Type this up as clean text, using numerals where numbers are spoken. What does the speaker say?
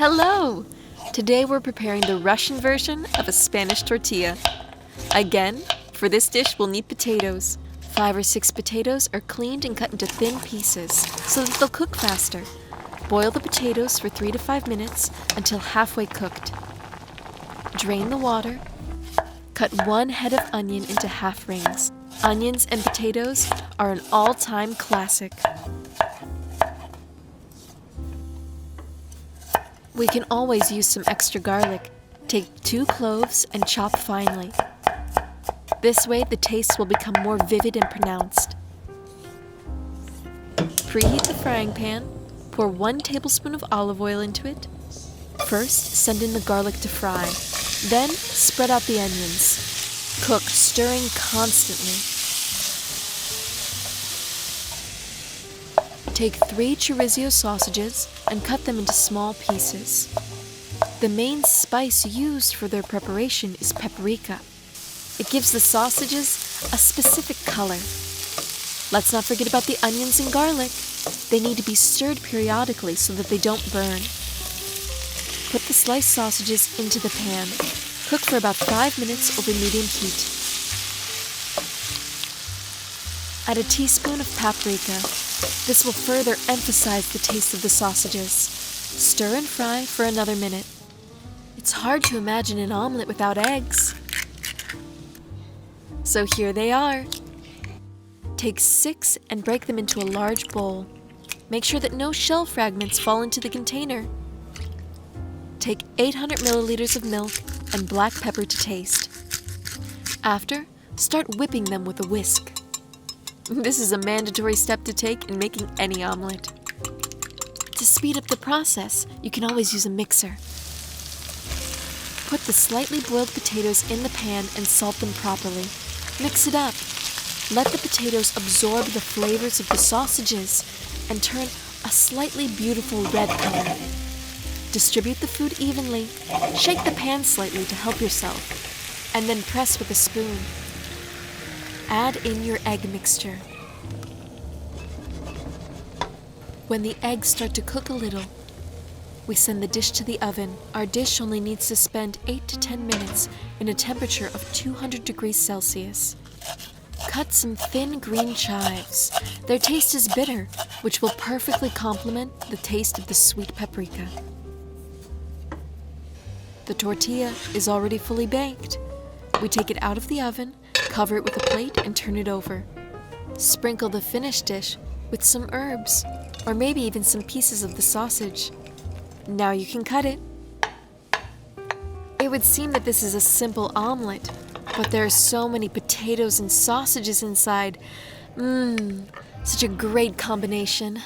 Hello! Today we're preparing the Russian version of a Spanish tortilla. Again, for this dish we'll need potatoes. 5 or 6 potatoes are cleaned and cut into thin pieces so that they'll cook faster. Boil the potatoes for 3 to 5 minutes until halfway cooked. Drain the water. Cut 1 head of onion into half rings. Onions and potatoes are an all-time classic. We can always use some extra garlic. Take 2 cloves and chop finely. This way the taste will become more vivid and pronounced. Preheat the frying pan. Pour 1 tablespoon of olive oil into it. First, send in the garlic to fry. Then, spread out the onions. Cook, stirring constantly. Take 3 chorizo sausages and cut them into small pieces. The main spice used for their preparation is paprika. It gives the sausages a specific color. Let's not forget about the onions and garlic. They need to be stirred periodically so that they don't burn. Put the sliced sausages into the pan. Cook for about 5 minutes over medium heat. Add a teaspoon of paprika. This will further emphasize the taste of the sausages. Stir and fry for another minute. It's hard to imagine an omelette without eggs. So here they are. Take 6 and break them into a large bowl. Make sure that no shell fragments fall into the container. Take 800 milliliters of milk and black pepper to taste. After, start whipping them with a whisk. This is a mandatory step to take in making any omelet. To speed up the process, you can always use a mixer. Put the slightly boiled potatoes in the pan and salt them properly. Mix it up. Let the potatoes absorb the flavors of the sausages and turn a slightly beautiful red color. Distribute the food evenly. Shake the pan slightly to help yourself, and then press with a spoon. Add in your egg mixture. When the eggs start to cook a little, we send the dish to the oven. Our dish only needs to spend 8 to 10 minutes in a temperature of 200 degrees Celsius. Cut some thin green chives. Their taste is bitter, which will perfectly complement the taste of the sweet paprika. The tortilla is already fully baked. We take it out of the oven, cover it with a plate, and turn it over. Sprinkle the finished dish with some herbs, or maybe even some pieces of the sausage. Now you can cut it. It would seem that this is a simple omelet, but there are so many potatoes and sausages inside. Such a great combination.